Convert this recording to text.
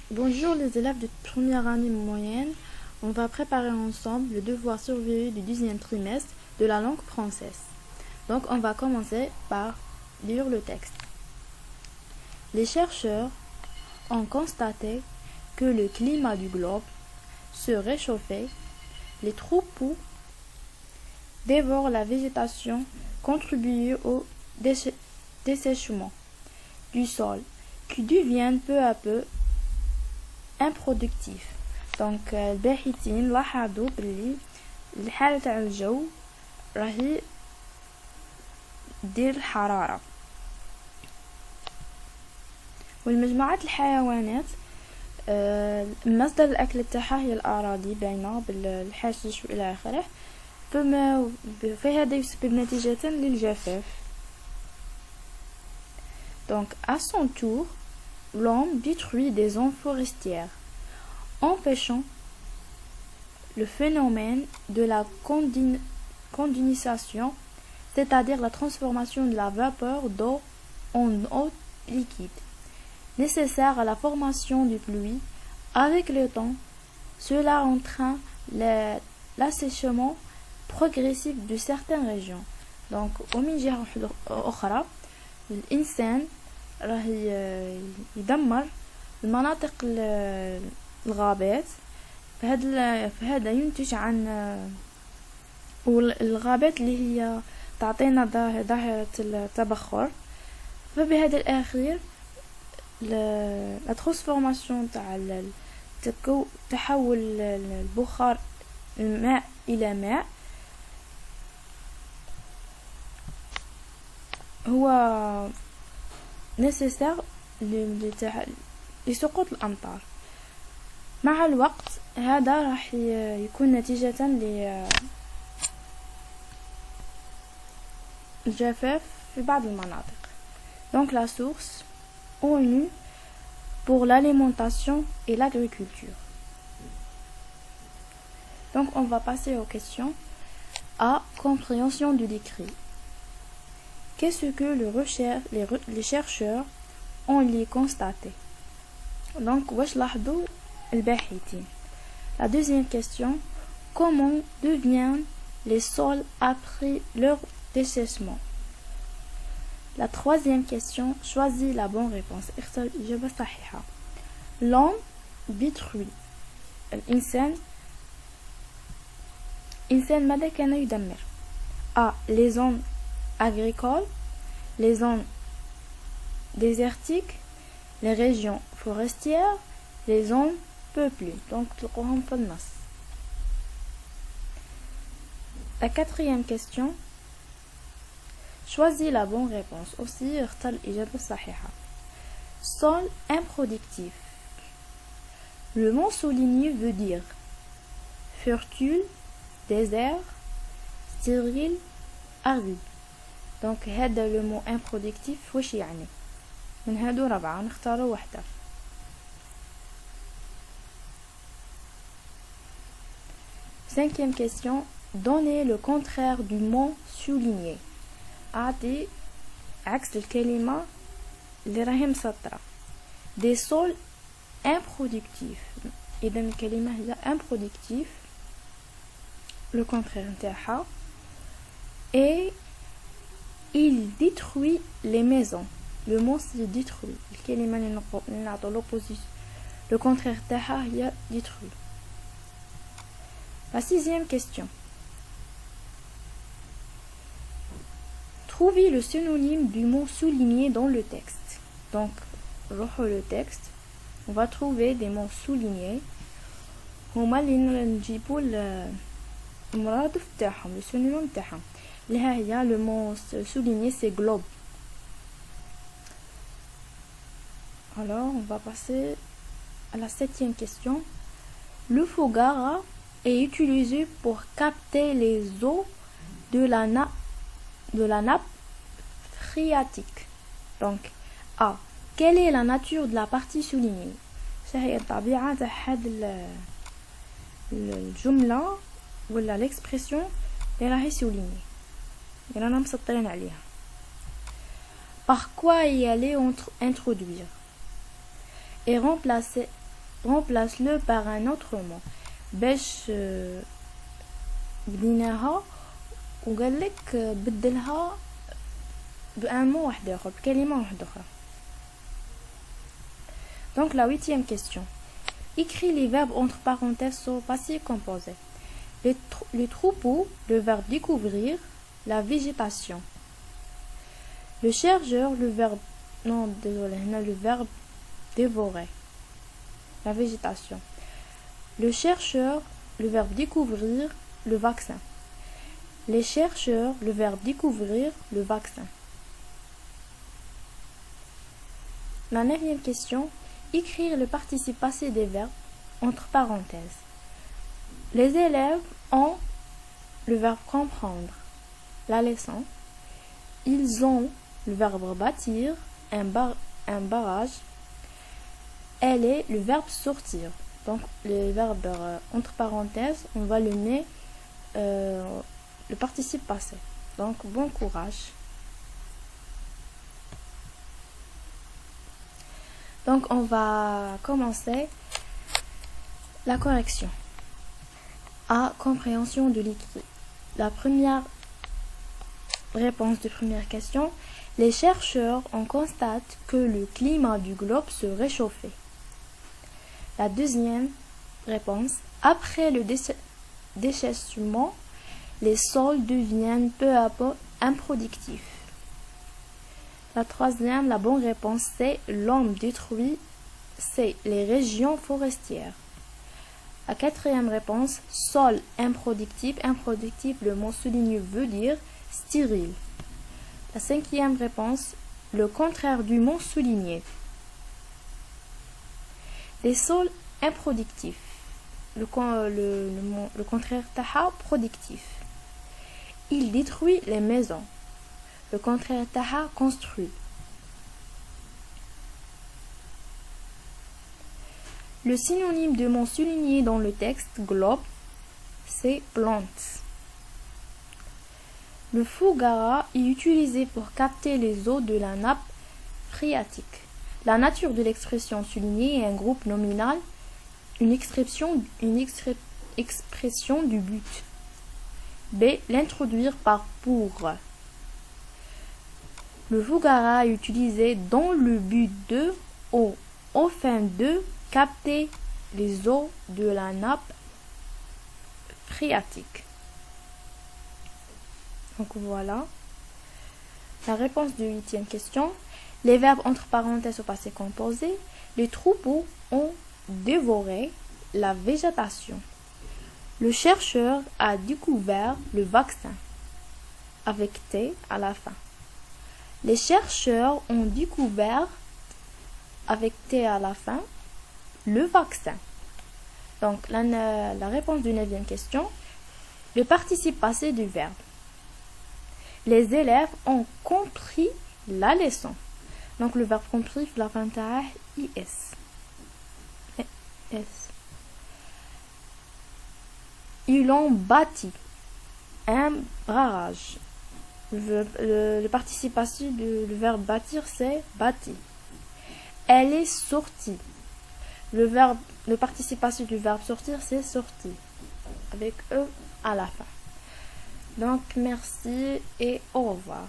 Bonjour les élèves de première année moyenne, on va préparer ensemble le devoir surveillé du 10e trimestre de la langue française. Donc on va commencer par lire le texte. Les chercheurs ont constaté que le climat du globe se réchauffait, les troupeaux dévorent la végétation, contribuant au dessèchement du sol qui devient peu à peu improductif. دونك الباحثين لاحظوا باللي الحالة تاع الجو راهي دير الحرارة، والمجموعات الحيوانات مصدر الأكل تاعها هي الأراضي باينة بالحشيش وإلى آخره، فهذا يسبب نتيجة للجفاف. Donc à son tour, l'homme détruit des zones forestières, empêchant le phénomène de la condensation, c'est-à-dire la transformation de la vapeur d'eau en eau liquide, nécessaire à la formation du pluie. Avec le temps, cela entraîne l'assèchement progressif de certaines régions. Donc, ومن جهة أخرى الإنسان راهي يدمر المناطق الغابات، فهذا ينتج عن الغابات اللي هي تعطينا ظاهرة التبخر، فبهذا الأخير لا ترانسفورماسيون تاع تحول البخار الماء إلى ماء هو nécessaire لسقوط الأمطار. مع الوقت هذا راح يكون نتيجة للجفاف في بعض المناطق. Donc la source ONU pour l'alimentation et l'agriculture. Donc on va passer aux questions. A. Compréhension du décret. Qu'est-ce que les chercheurs ont constaté? Donc, واش لاحظوا الباحثين. La deuxième question, comment deviennent les sols après leur dessèchement? La troisième question, choisis la bonne réponse. اختر الإجابة الصحيحة. L'homme détruit. الإنسان ماذا كان يدمر؟ A. Les zones agricoles, les zones désertiques, les régions forestières, les zones peuplées. Donc تلقوهم في النص. La quatrième question, choisis la bonne réponse. aussi اختر الإجابة الصحيحة. Sol improductif. Le mot souligné veut dire fertile, désert, stérile, aride. Donc هذا le mot improductif واش يعني؟ من هادو 4 نختاروا واحدة. Cinquième question, donnez le contraire du mot souligné. أعطي عكس الكلمة اللي راهي مسطرة. Des sols improductifs. إذا الكلمة هي improductif. Le contraire نتاعها. Et il détruit les maisons. Le mot c'est détruit. الكلمة اللي نعطو l'opposition. Le contraire تاعها هي détruit. La sixième question. Trouvez le synonyme du mot souligné dans le texte. Donc, le texte, on va trouver des mots soulignés. هما اللي نجيبو المرادف تاعهم، le synonyme تاعهم. Le mot souligné c'est globe. Alors on va passer à la septième question. Le Fougara est utilisé pour capter les eaux de la nappe phréatique. Donc, A. Quelle est la nature de la partie soulignée? شهي الطبيعة تاع هاد الجملة ولا l'expression اللي راهي soulignée اللي رانا مسطرين عليها. Par quoi y aller introduire? Et remplace-le par un autre mot. باش بديناها وقال لك بدلها بان mot واحد اخر بكلمة واحدة اخرى. Donc la 8e question. Écris les verbes entre parenthèses au passé composé. Le troupeau, le verbe découvrir, la végétation. Le chercheur, le verbe le verbe dévorer. La végétation. Le chercheur, le verbe découvrir, le vaccin. Les chercheurs, le verbe découvrir, le vaccin. La 9e question. Écrire le participe passé des verbes entre parenthèses. Les élèves ont le verbe comprendre, la leçon. Ils ont le verbe bâtir, un barrage. Elle est le verbe sortir. Donc le verbe entre parenthèses, on va le mettre le participe passé. Donc bon courage. Donc on va commencer la correction. A. Compréhension de l'écrit. La première réponse de première question. Les chercheurs on constate que le climat du globe se réchauffait. La deuxième réponse. Après le déchèsement, les sols deviennent peu à peu improductifs. La troisième, la bonne réponse, c'est l'homme détruit, c'est les régions forestières. La quatrième réponse, sol improductif. Improductif, le mot souligné veut dire stérile. La cinquième réponse, le contraire du mot souligné. Les sols improductifs. Le contraire taha productif. Il détruit les maisons. Le contraire taha construit. Le synonyme de mot souligné dans le texte globe, c'est plante. Le fougara est utilisé pour capter les eaux de la nappe phréatique. La nature de l'expression soulignée est un groupe nominal, une expression du but. B. L'introduire par pour. Le fougara est utilisé dans le but de ou au fin de capter les eaux de la nappe phréatique. Donc voilà. La réponse de 8e question. Les verbes entre parenthèses au passé composé. Les troupeaux ont dévoré la végétation. Le chercheur a découvert le vaccin. Avec T à la fin. Les chercheurs ont découvert, avec T à la fin, le vaccin. Donc, la réponse de 9e question. Le participe passé du verbe. Les élèves ont compris la leçon. Donc, le verbe compris, la fin IS. Ils ont bâti un barrage. Le participe passé du verbe bâtir, c'est bâti. Elle est sortie. Le participe passé du verbe sortir, c'est sorti. Avec E à la fin. Donc, merci et au revoir.